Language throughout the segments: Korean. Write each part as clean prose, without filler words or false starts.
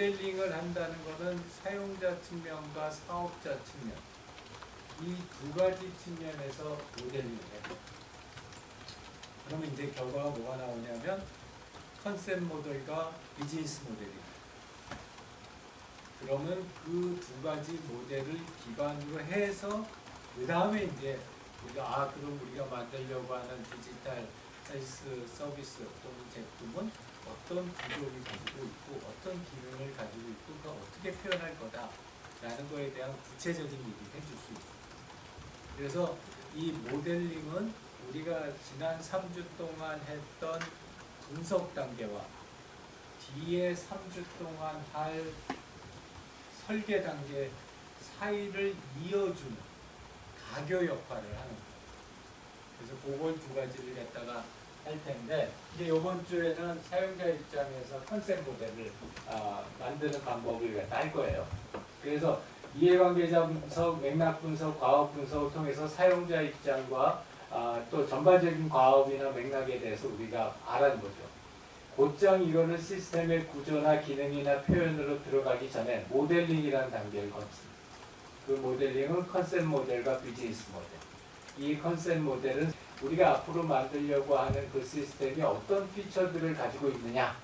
모델링을 한다는 것은 사용자 측면과 사업자 측면 이 두 가지 측면에서 모델링을 해요. 그러면 이제 결과가 뭐가 나오냐면 컨셉 모델과 비즈니스 모델링. 그러면 그 두 가지 모델을 기반으로 해서 그 다음에 이제 우리가 그럼 우리가 만들려고 하는 디지털 헬스 서비스 또는 제품은 어떤 구조를 가지고 있고 어떤 기능을 가지고 있고 그걸 어떻게 표현할 거다라는 거에 대한 구체적인 얘기를 해줄 수 있어요. 그래서 이 모델링은 우리가 지난 3주 동안 했던 분석 단계와 뒤에 3주 동안 할 설계 단계 사이를 이어주는 가교 역할을 하는 거예요. 그래서 그걸 두 가지를 갖다가 할 텐데 이제 이번 주에는 사용자 입장에서 컨셉 모델을 만드는 방법을 갖다 할 거예요. 그래서 이해관계자 분석, 맥락 분석, 과업 분석을 통해서 사용자 입장과 또 전반적인 과업이나 맥락에 대해서 우리가 알아는 거죠. 곧장 이거는 시스템의 구조나 기능이나 표현으로 들어가기 전에 모델링이라는 단계를 거칩니다. 그 모델링은 컨셉 모델과 비즈니스 모델. 이 컨셉 모델은 우리가 앞으로 만들려고 하는 그 시스템이 어떤 피처들을 가지고 있느냐를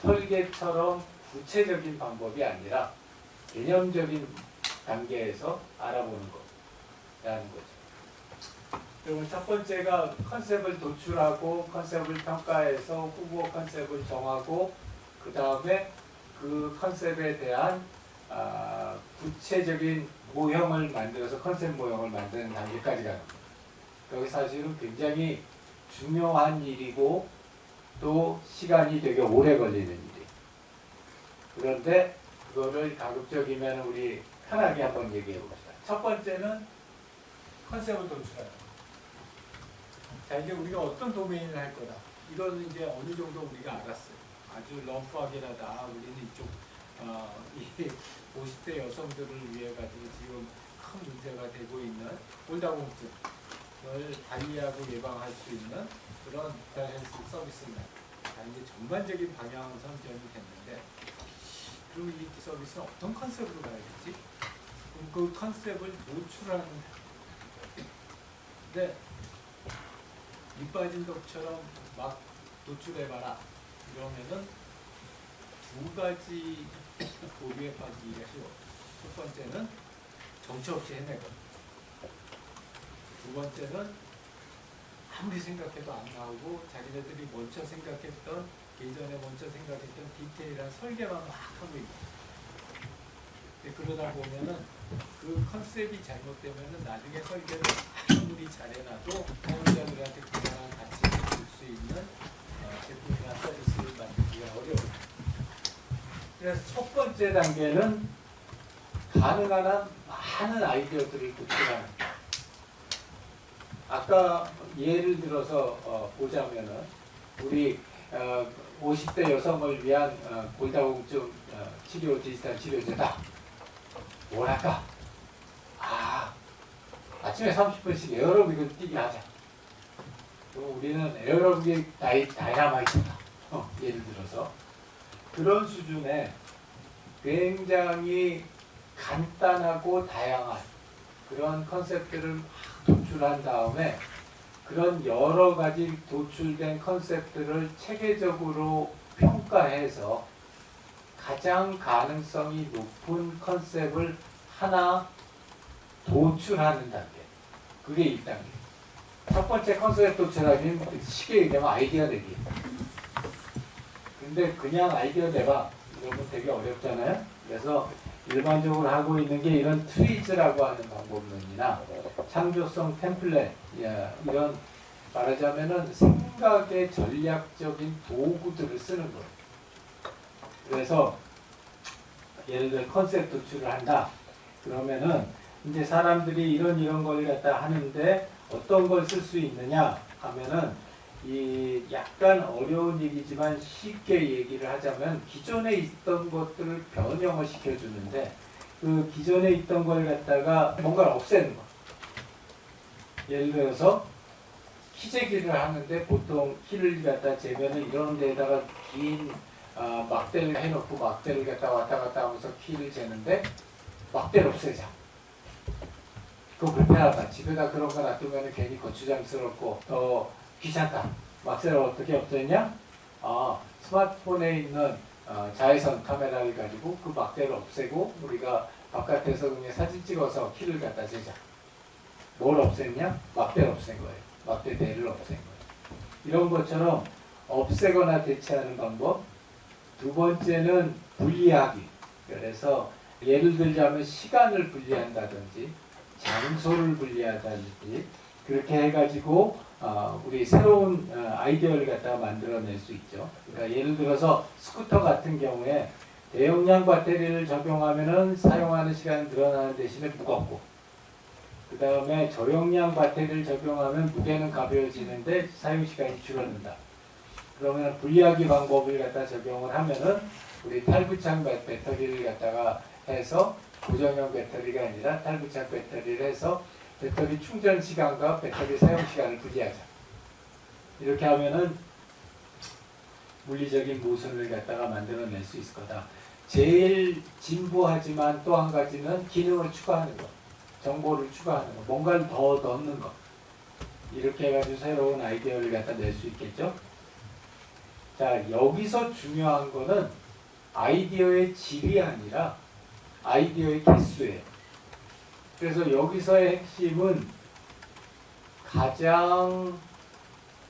설계처럼 구체적인 방법이 아니라 개념적인 단계에서 알아보는 거라는 거죠. 그리고 첫 번째가 컨셉을 도출하고 컨셉을 평가해서 후보 컨셉을 정하고 그 다음에 그 컨셉에 대한 구체적인 모형을 만들어서 컨셉 모형을 만드는 단계까지 가는 거예요. 여기 사실은 굉장히 중요한 일이고 또 시간이 되게 오래 걸리는 일이에요. 그런데 그거를 가급적이면 우리 편하게 한번 얘기해 봅시다. 첫 번째는 컨셉을 도출하는 거예요. 자, 이제 우리가 어떤 도메인을 할 거다. 이건 이제 어느 정도 우리가 알았어요. 아주 럼프하게라다. 우리는 이쪽 이 50대 여성들을 위해 가지고 지금 큰 문제가 되고 있는 골다공증을 달리하고 예방할 수 있는 그런 헬스 서비스입니다. 자, 이제 전반적인 방향은 선점이 됐는데 그럼 이 서비스는 어떤 컨셉으로 가야겠지? 그럼 그 컨셉을 노출하는 근데 밑 빠진 독처럼 막 노출해봐라 이러면은 두 가지 오류에 빠지기가 쉬워. 첫 번째는 정처 없이 해내거든. 두 번째는 아무리 생각해도 안 나오고 자기네들이 먼저 생각했던 예전에 먼저 생각했던 디테일한 설계만 막 하고 있고 그러다 보면은 그 컨셉이 잘못되면은 나중에 설계를 아무리 잘해놔도 사용자들한테 그만한 가치를 줄 수 있는 제품이나 서비스를 만들기가 어려워요. 그래서 첫 번째 단계는 가능한 한 많은 아이디어들을 도출하는 거예요. 아까 예를 들어서 보자면은 우리 50대 여성을 위한 골다공증 치료 디지털 치료제다. 뭘 할까? 아침에 30분씩 에어로빅을 뛰게 하자. 그럼 우리는 에어로빅 다이나마이트다. 예를 들어서 그런 수준의 굉장히 간단하고 다양한 그런 컨셉들을 도출한 다음에 그런 여러 가지 도출된 컨셉들을 체계적으로 평가해서 가장 가능성이 높은 컨셉을 하나 도출하는 단계. 그게 1단계. 첫 번째 컨셉 도출하기는 쉽게 얘기하면 아이디어 내기. 근데 그냥 아이디어 내봐. 이러면 되게 어렵잖아요. 그래서 일반적으로 하고 있는 게 이런 트리즈라고 하는 방법론이나 창조성 템플릿 이런 말하자면은 생각의 전략적인 도구들을 쓰는 거예요. 그래서 예를 들어 컨셉 도출을 한다. 그러면은 이제 사람들이 이런 걸 갖다 하는데 어떤 걸 쓸 수 있느냐 하면은 이 약간 어려운 얘기지만 쉽게 얘기를 하자면 기존에 있던 것들을 변형을 시켜주는데 그 기존에 있던 걸 갖다가 뭔가를 없애는 거. 예를 들어서 키재기를 하는데 보통 키를 갖다 재면은 이런 데다가 긴 막대를 해놓고 막대를 갖다 왔다 갔다 하면서 키를 재는데 막대를 없애자. 그거 불편하다. 집에다 그런 거 놔두면 괜히 거추장스럽고 더 귀찮다. 막대를 어떻게 없앴냐? 스마트폰에 있는 자외선 카메라를 가지고 그 막대를 없애고 우리가 바깥에서 그냥 사진 찍어서 키를 갖다 재자. 뭘 없앴냐? 막대를 없앤 거예요. 막대 대를 없앤 거예요. 이런 것처럼 없애거나 대체하는 방법. 두 번째는 분리하기. 그래서 예를 들자면 시간을 분리한다든지 장소를 분리하다든지 그렇게 해가지고 우리 새로운 아이디어를 갖다가 만들어낼 수 있죠. 그러니까 예를 들어서 스쿠터 같은 경우에 대용량 배터리를 적용하면은 사용하는 시간이 늘어나는 대신에 무겁고, 그 다음에 저용량 배터리를 적용하면 무게는 가벼워지는데 사용 시간이 줄어든다. 그러면 분리하기 방법을 갖다 적용을 하면은 우리 탈부착 배터리를 갖다가 해서 고정형 배터리가 아니라 탈부착 배터리를 해서 배터리 충전 시간과 배터리 사용 시간을 분리하자. 이렇게 하면은 물리적인 모순을 갖다가 만들어낼 수 있을 거다. 제일 진부하지만 또 한 가지는 기능을 추가하는 것, 정보를 추가하는 것, 뭔가를 더 넣는 것. 이렇게 해가지고 새로운 아이디어를 갖다 낼 수 있겠죠. 자, 여기서 중요한 거는 아이디어의 질이 아니라 아이디어의 개수예요. 그래서 여기서의 핵심은 가장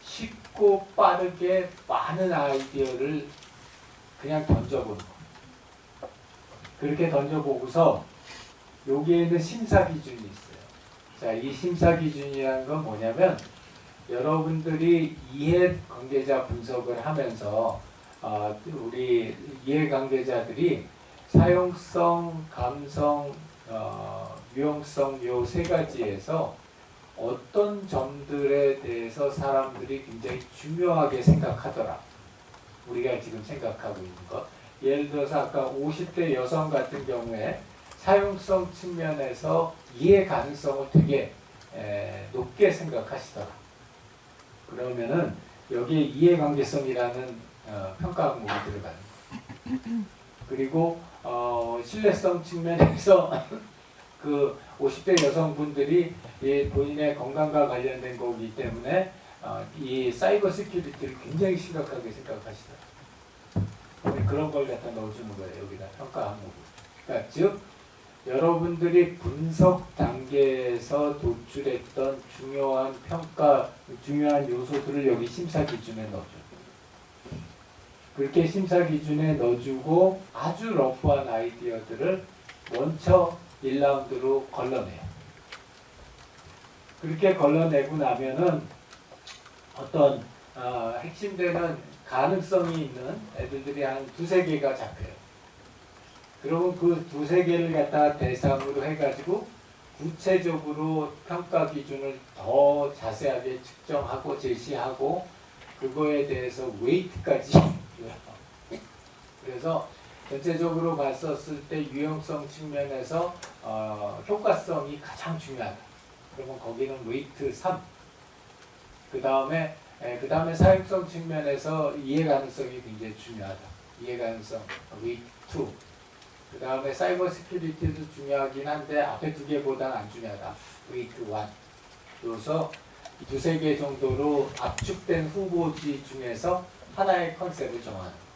쉽고 빠르게 많은 아이디어를 그냥 던져보는 거. 그렇게 던져보고서 여기에는 심사 기준이 있어요. 자, 이 심사 기준이라는 건 뭐냐면 여러분들이 이해관계자 분석을 하면서 우리 이해관계자들이 사용성, 감성, 유용성 요 세 가지에서 어떤 점들에 대해서 사람들이 굉장히 중요하게 생각하더라. 우리가 지금 생각하고 있는 것. 예를 들어서 아까 50대 여성 같은 경우에 사용성 측면에서 이해 가능성을 되게 높게 생각하시더라. 그러면은 여기에 이해관계성이라는 평가 항목이 들어가는 거예요. 그리고 신뢰성 측면에서 그 50대 여성분들이 본인의 건강과 관련된 거기 때문에 이 사이버 시큐리티를 굉장히 심각하게 생각하시더라. 그런 걸 갖다 넣어주는 거예요. 여기다 평가 항목을. 그러니까 즉 여러분들이 분석 단계에서 도출했던 중요한 평가, 중요한 요소들을 여기 심사 기준에 넣어줘요. 그렇게 심사 기준에 넣어주고 아주 러프한 아이디어들을 먼저 1라운드로 걸러내요. 그렇게 걸러내고 나면은 어떤 핵심되는 가능성이 있는 애들이 한 두세 개가 잡혀요. 그러면 그 두세 개를 갖다가 대상으로 해가지고 구체적으로 평가 기준을 더 자세하게 측정하고 제시하고 그거에 대해서 웨이트까지 그래서 전체적으로 봤었을 때 유용성 측면에서 효과성이 가장 중요하다. 그러면 거기는 웨이트 3. 그 다음에 사용성 측면에서 이해 가능성이 굉장히 중요하다. 이해 가능성 웨이트 2. 그 다음에 사이버 시큐리티도 중요하긴 한데 앞에 두 개보다는 안 중요하다. 웨이트 1. 그래서 두세 개 정도로 압축된 후보지 중에서 하나의 컨셉을 정하는.